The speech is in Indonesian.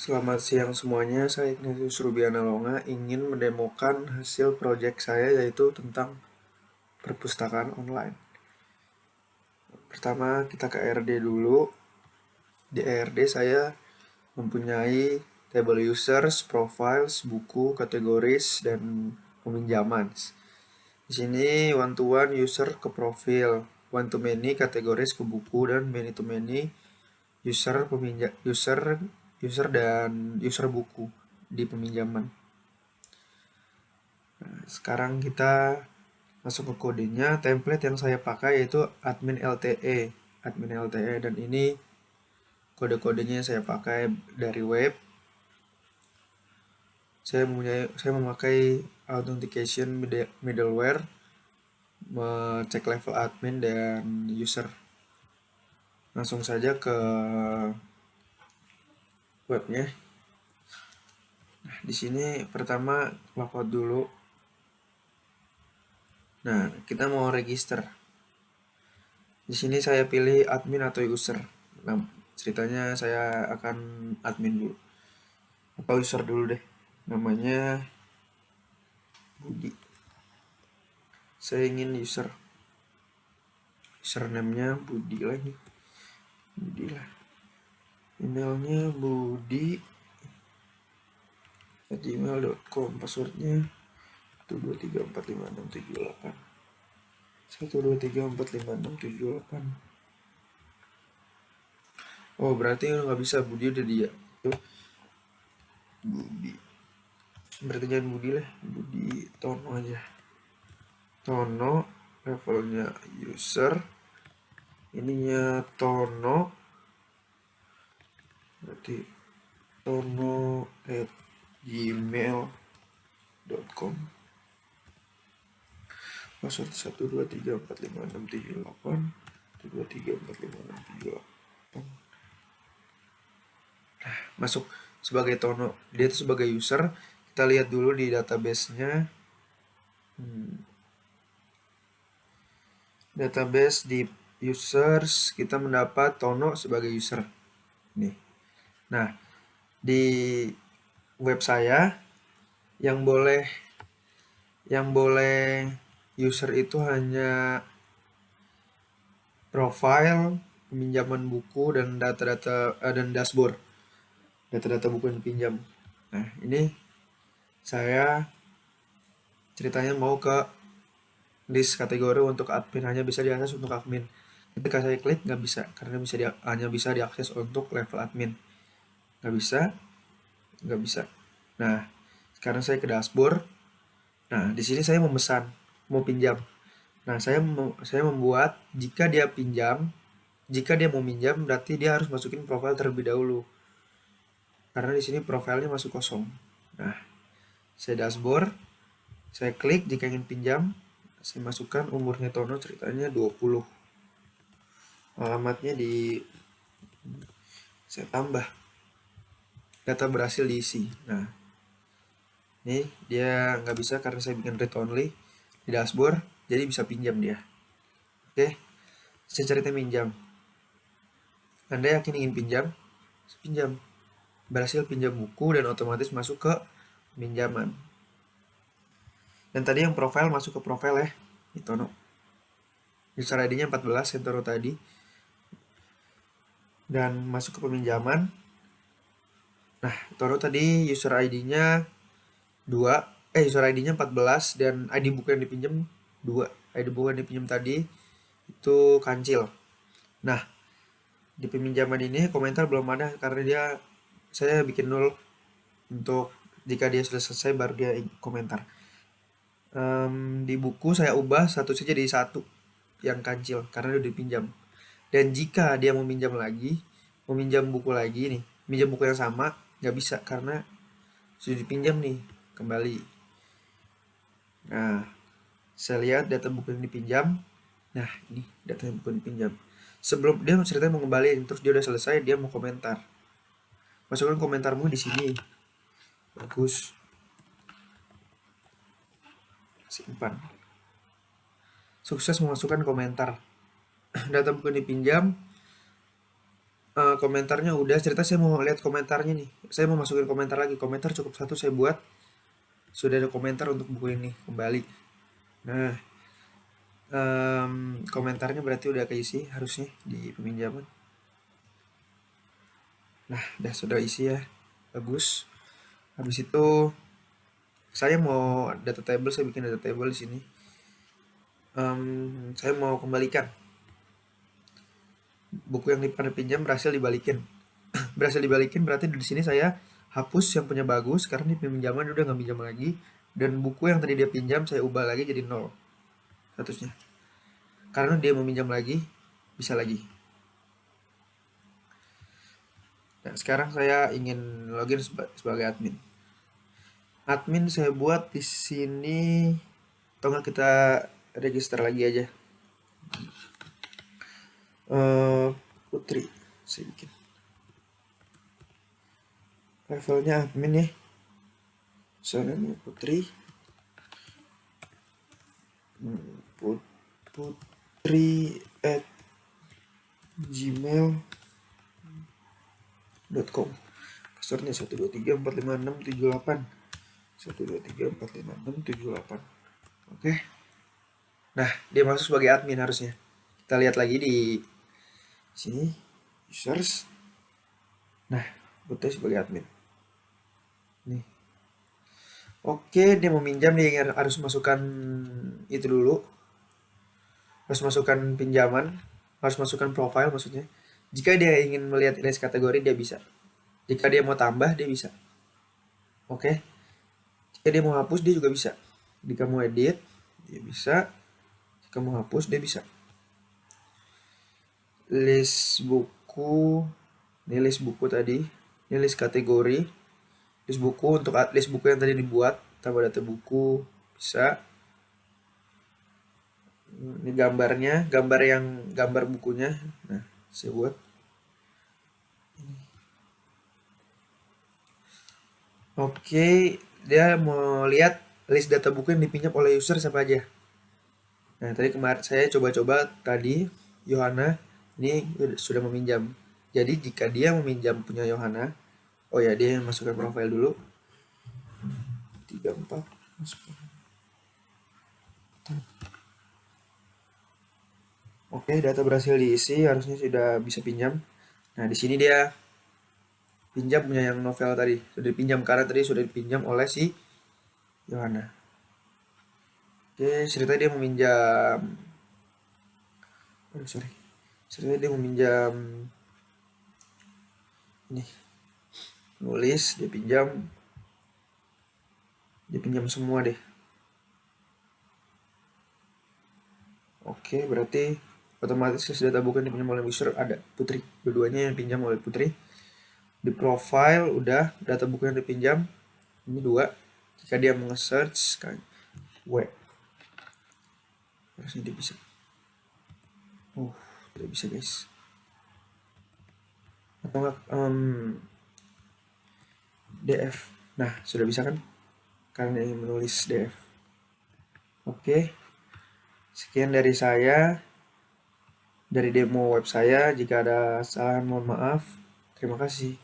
Selamat siang semuanya, saya Ignatius Rubiana Longa ingin mendemokan hasil proyek saya yaitu tentang perpustakaan online. Pertama kita ke ARD dulu. Di ARD saya mempunyai table users, profiles, buku, kategoris, dan peminjaman. Di sini one to one user ke profil, one to many kategoris ke buku, dan many to many user dan user buku di peminjaman. Sekarang kita masuk ke kodenya. Template yang saya pakai yaitu admin LTE, dan ini kode-kodenya saya pakai dari web. Saya memakai authentication middleware, cek level admin dan user. Langsung saja ke webnya. Nah, di sini pertama logout dulu. Nah, kita mau register. Di sini saya pilih admin atau user. Nah, ceritanya saya akan admin dulu. Apa user dulu deh. Namanya Budi. Saya ingin username-nya Budi lagi. Budi lah. Emailnya budi@gmail.com. Passwordnya 123456778. 123456778. Oh, berarti nggak bisa. Budi udah dia. Tuh. Budi. Berarti jangan Budi lah. Budi Tono aja. Tono. Levelnya user. Ininya Tono. Berarti tono@gmail.com. Password 123456778. 123456778. Masuk sebagai Tono. Dia itu sebagai user. Kita lihat dulu di database-nya. Database di users kita mendapat Tono sebagai user. Nih. Nah, di web saya yang boleh user itu hanya profile, peminjaman buku, dan data-data dan dashboard. Data-data buku yang dipinjam. Nah, ini saya ceritanya mau ke list kategori untuk admin, hanya bisa diakses untuk admin. Ketika saya klik nggak bisa, karena hanya bisa diakses untuk level admin. Nggak bisa. Nah, sekarang saya ke dashboard. Nah, di sini saya memesan, mau pinjam. Nah, saya membuat jika dia mau minjam berarti dia harus masukin profil terlebih dahulu. Karena di sini profilnya masuk kosong. Nah, saya dashboard, saya klik jika ingin pinjam, saya masukkan umurnya Tono, ceritanya 20. Alamatnya saya tambah. Data berhasil diisi. Nah, ini dia nggak bisa karena saya bikin read only di dashboard, jadi bisa pinjam dia. Oke, saya cari minjam. Anda yakin ingin pinjam? Pinjam. Berhasil pinjam buku dan otomatis masuk ke pinjaman. Dan tadi yang profile masuk ke profile ya, di Tono. User ID-nya 14, yang taruh tadi. Dan masuk ke peminjaman. Nah, Tono tadi user ID-nya 2, user ID-nya 14 dan ID buku yang dipinjam 2. ID buku yang dipinjam tadi itu kancil. Nah, di peminjaman ini komentar belum ada karena saya bikin 0 untuk jika dia sudah selesai baru dia komentar. Di buku saya ubah statusnya jadi 1 yang kancil karena dia udah dipinjam. Dan jika dia mau minjam buku lagi nih, minjam buku yang sama, nggak bisa karena sudah dipinjam nih kembali. Nah, saya lihat data buku yang dipinjam. Nah, ini data buku yang dipinjam. Sebelum dia ceritanya mau kembali, terus dia udah selesai, dia mau komentar. Masukkan komentarmu di sini. Bagus. Simpan. Sukses memasukkan komentar. Data buku yang dipinjam komentarnya udah. Cerita saya mau lihat komentarnya nih. Saya mau masukin komentar lagi. Komentar cukup satu saya buat. Sudah ada komentar untuk buku ini kembali. Nah, komentarnya berarti udah keisi harusnya di peminjaman. Nah, udah sudah isi ya. Bagus. Habis itu saya mau data table, saya bikin data table di sini. Saya mau kembalikan buku yang pernah pinjam berhasil dibalikin. Berhasil dibalikin berarti di sini saya hapus yang punya bagus karena di pinjaman udah nggak pinjam lagi, dan buku yang tadi dia pinjam saya ubah lagi jadi 0 statusnya. Karena dia mau pinjam lagi, bisa lagi. Nah, sekarang saya ingin login sebagai admin. Admin saya buat di sini, atau nggak kita register lagi aja. Putri, saya bikin. Levelnya admin ya. Soalnya Putri. Putri at gmail.com. Passwordnya 123456778. 123456778. Oke. Nah, dia masuk sebagai admin harusnya. Kita lihat lagi di sini, users. Nah, Putri sebagai admin. Nih. Oke, dia mau minjam, dia harus masukkan itu dulu. Harus masukkan pinjaman, harus masukkan profile maksudnya. Jika dia ingin melihat list kategori, dia bisa. Jika dia mau tambah, dia bisa. Oke. Jika dia mau hapus, dia juga bisa. Jika mau edit, dia bisa. Jika mau hapus, dia bisa. List buku, ini list buku tadi, ini list kategori, list buku untuk list buku yang tadi dibuat, tambah data buku, bisa. Ini gambarnya, gambar bukunya. Nah, saya buat. Oke, dia mau lihat list data buku yang dipinjam oleh user siapa aja. Nah, tadi kemarin saya coba-coba tadi Yohana ini sudah meminjam. Jadi jika dia meminjam punya Yohana, oh ya dia masukkan profil dulu. 34 masukkan. Oke, data berhasil diisi, harusnya sudah bisa pinjam. Nah, di sini dia pinjam punya yang novel tadi, sudah dipinjam karena tadi sudah dipinjam oleh si Yohana. Oke, ceritanya dia meminjam. Oh, sorry. Ceritanya dia meminjam ini. Nulis, dia pinjam semua deh. Oke, berarti otomatis list data buku yang dipinjam oleh user ada Putri. Dua-duanya yang pinjam oleh Putri. Di profile udah data buku yang dipinjam. Ini 2. Jika dia mau nge-search kan web, harusnya dia bisa. Oh, tidak bisa guys. Atau enggak DF. Nah, sudah bisa kan? Karena ingin menulis DF. Oke. Sekian dari saya. Dari demo web saya. Jika ada kesalahan mohon maaf. Terima kasih.